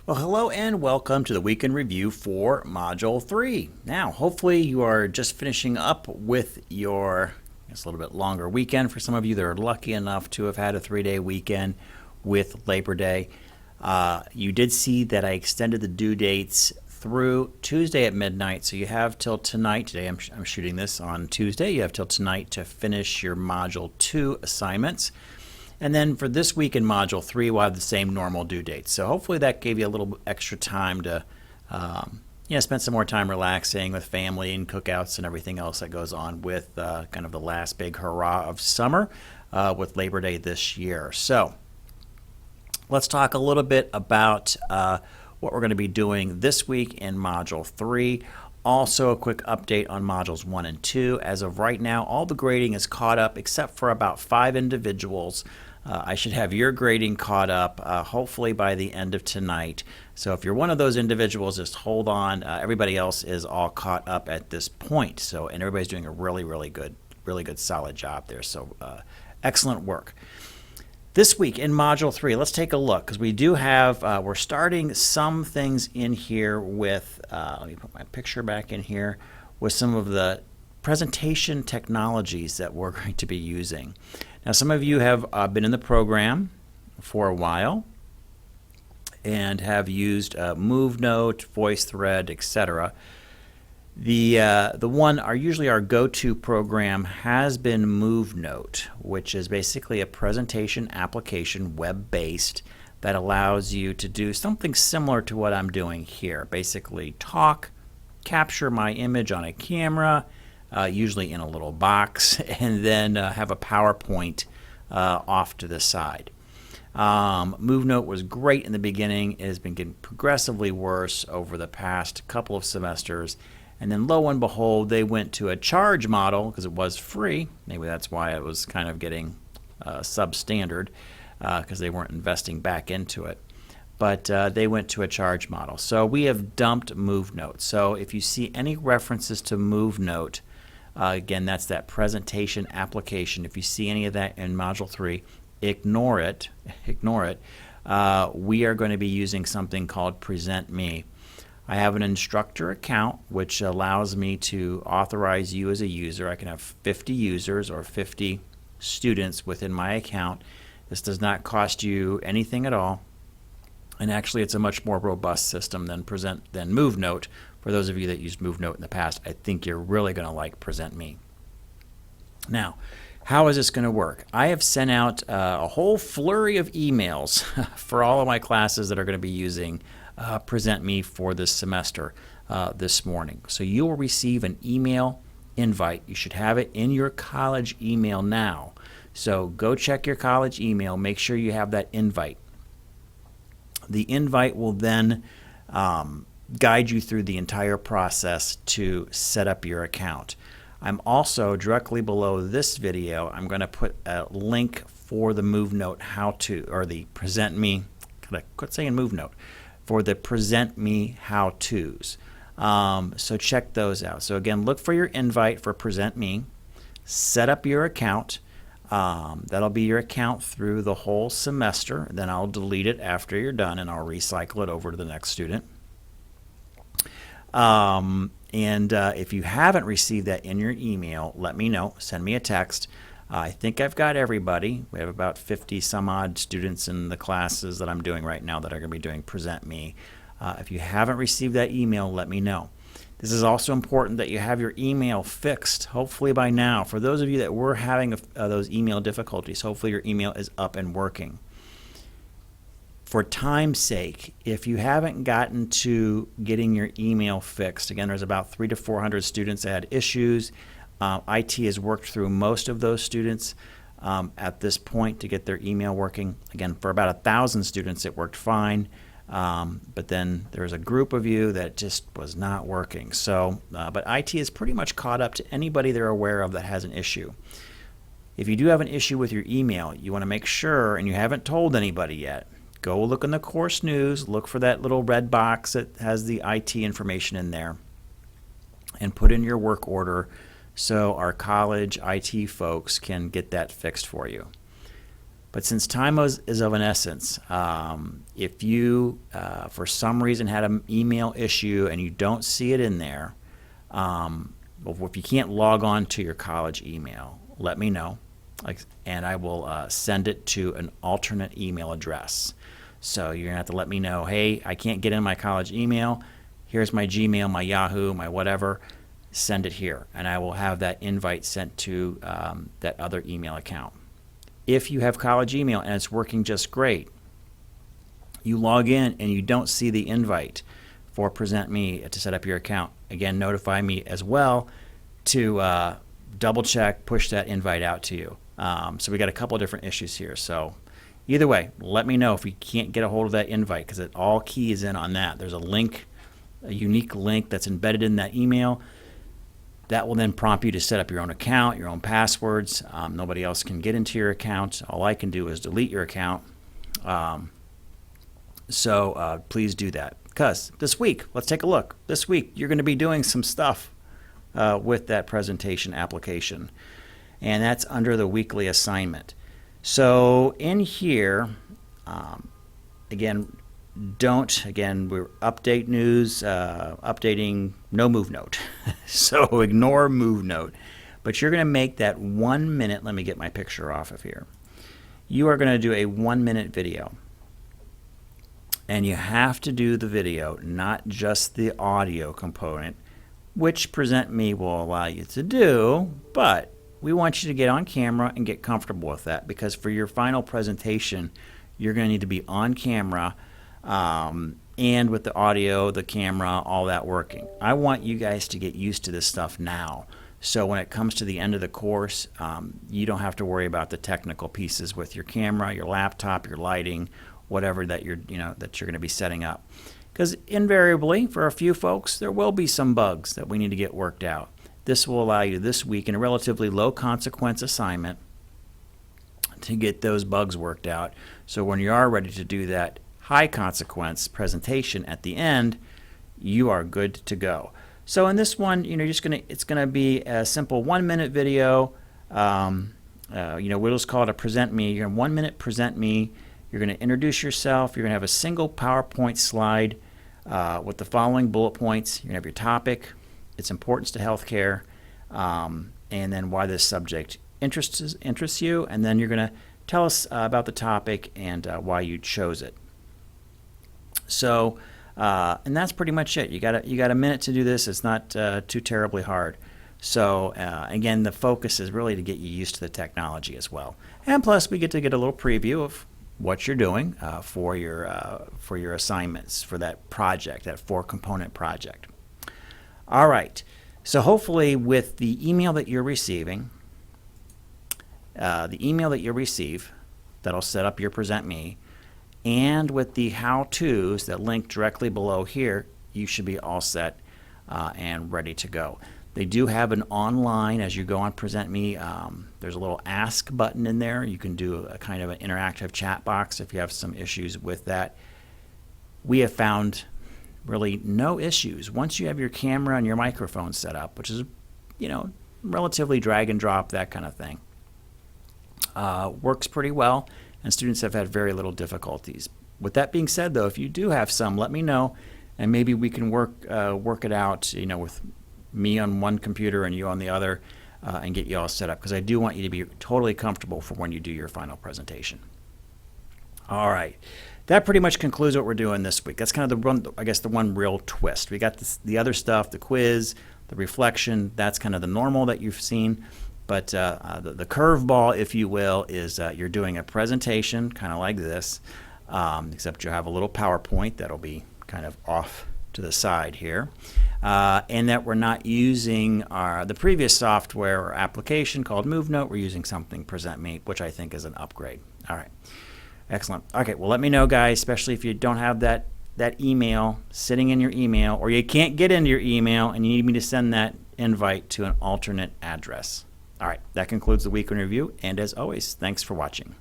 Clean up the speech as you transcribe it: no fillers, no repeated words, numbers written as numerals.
Well, hello and welcome to the weekend review for Module 3. Now, hopefully you are just finishing up with your, it's a little bit longer weekend for some of you that are lucky enough to have had a 3-day weekend with Labor Day. You did see that I extended the due dates through Tuesday at midnight, so you have till tonight. Today I'm shooting this on Tuesday. You have till tonight to finish your Module 2 assignments. And then for this week in Module 3, we'll have the same normal due dates. So hopefully that gave you a little extra time to spend some more time relaxing with family and cookouts and everything else that goes on with kind of the last big hurrah of summer with Labor Day this year. So let's talk a little bit about what we're going to be doing this week in Module 3. Also, a quick update on Modules 1 and 2. As of right now, all the grading is caught up except for about 5 individuals. I should have your grading caught up hopefully by the end of tonight. So if you're one of those individuals, just hold on. Everybody else is all caught up at this point. So, and everybody's doing a really good solid job there. So excellent work. This week in Module 3, let's take a look because we do have, we're starting some things in here with, let me put my picture back in here, with some of the presentation technologies that we're going to be using. Now, some of you have been in the program for a while and have used MoveNote, VoiceThread, etc. The one, usually our go-to program has been MoveNote, which is basically a presentation application, web-based, that allows you to do something similar to what I'm doing here. Basically talk, capture my image on a camera, usually in a little box, and then have a PowerPoint off to the side. MoveNote was great in the beginning. It has been getting progressively worse over the past couple of semesters. And then lo and behold, they went to a charge model because it was free. Maybe that's why it was kind of getting substandard because they weren't investing back into it. But they went to a charge model. So we have dumped MoveNote. So if you see any references to MoveNote, again, that's that presentation application. If you see any of that in Module 3, ignore it. Ignore it. We are going to be using something called Present Me. I have an instructor account which allows me to authorize you as a user. I can have 50 users or 50 students within my account. This does not cost you anything at all. And actually, it's a much more robust system than MoveNote. For those of you that used MoveNote in the past, I think you're really going to like Present Me. Now, how is this going to work? I have sent out a whole flurry of emails for all of my classes that are going to be using Present Me for this semester this morning. So you will receive an email invite. You should have it in your college email now. So go check your college email. Make sure you have that invite. The invite will then guide you through the entire process to set up your account. I'm also directly below this video, I'm going to put a link for the MoveNote how-to, or the Present Me, quit saying MoveNote, for the Present Me how-tos. So check those out. So again, look for your invite for Present Me, set up your account. That'll be your account through the whole semester. Then I'll delete it after you're done and I'll recycle it over to the next student. If you haven't received that in your email, let me know. Send me a text. I think I've got everybody. We have about 50 some odd students in the classes that I'm doing right now that are going to be doing Present Me. If you haven't received that email, let me know. This is also important that you have your email fixed, hopefully by now. For those of you that were having those email difficulties, hopefully your email is up and working. For time's sake, if you haven't gotten to getting your email fixed, again, there's about 300 to 400 students that had issues. IT has worked through most of those students at this point to get their email working. Again, for about 1,000 students, it worked fine. But then there's a group of you that just was not working. So, but IT is pretty much caught up to anybody they're aware of that has an issue. If you do have an issue with your email, you want to make sure, and you haven't told anybody yet, go look in the course news, look for that little red box that has the IT information in there, and put in your work order so our college IT folks can get that fixed for you. But since time is of an essence, if you, for some reason, had an email issue and you don't see it in there, if you can't log on to your college email, let me know, and I will send it to an alternate email address. So you're going to have to let me know, hey, I can't get in my college email. Here's my Gmail, my Yahoo, my whatever. Send it here, and I will have that invite sent to that other email account. If you have college email and it's working just great, you log in and you don't see the invite for Present Me to set up your account, again, notify me as well to double check, push that invite out to you. So we got a couple of different issues here. So either way, let me know if you can't get a hold of that invite, because it all keys in on that. There's a link, a unique link that's embedded in that email that will then prompt you to set up your own account, your own passwords. Nobody else can get into your account. All I can do is delete your account. So please do that. Because this week, let's take a look. This week, you're going to be doing some stuff with that presentation application. And that's under the weekly assignment. So in here, again, we're update news, updating no move note. So ignore move note. But you're going to make that 1 minute, let me get my picture off of here. You are going to do a 1 minute video. And you have to do the video, not just the audio component, which Present Me will allow you to do, but we want you to get on camera and get comfortable with that, because for your final presentation, you're going to need to be on camera and with the audio, the camera, all that working. I want you guys to get used to this stuff now. So when it comes to the end of the course, you don't have to worry about the technical pieces with your camera, your laptop, your lighting, whatever that you're going to be setting up. Because invariably, for a few folks, there will be some bugs that we need to get worked out. This will allow you this week, in a relatively low consequence assignment, to get those bugs worked out. So when you are ready to do that high consequence presentation at the end, you are good to go. So in this one, it's going to be a simple 1 minute video. We'll just call it a Present Me. You're going to 1 minute Present Me. You're going to introduce yourself. You're going to have a single PowerPoint slide with the following bullet points. You're going to have your topic, its importance to healthcare, and then why this subject interests you, and then you're going to tell us about the topic and why you chose it. So, and that's pretty much it. You got a minute to do this. It's not too terribly hard. So again, the focus is really to get you used to the technology as well, and plus we get to get a little preview of what you're doing for your assignments for that project, that 4-component project. All right. So hopefully, with the email that you're receiving, that'll set up your Present Me, and with the how-tos that link directly below here, you should be all set and ready to go. They do have an online, as you go on Present Me, there's a little ask button in there. You can do a kind of an interactive chat box if you have some issues with that. We have found really no issues once you have your camera and your microphone set up, which is, relatively drag and drop, that kind of thing. Works pretty well, and students have had very little difficulties. With that being said, though, if you do have some, let me know, and maybe we can work it out, with me on one computer and you on the other, and get you all set up, because I do want you to be totally comfortable for when you do your final presentation. All right. That pretty much concludes what we're doing this week. That's kind of the one real twist. We got the other stuff, the quiz, the reflection. That's kind of the normal that you've seen. But the curveball, if you will, is you're doing a presentation kind of like this, except you have a little PowerPoint that'll be kind of off to the side here, and that we're not using the previous software or application called MoveNote. We're using something Present Me, which I think is an upgrade. All right. Excellent. Okay, well, let me know, guys, especially if you don't have that email sitting in your email, or you can't get into your email and you need me to send that invite to an alternate address. All right, that concludes the week in review, and as always, thanks for watching.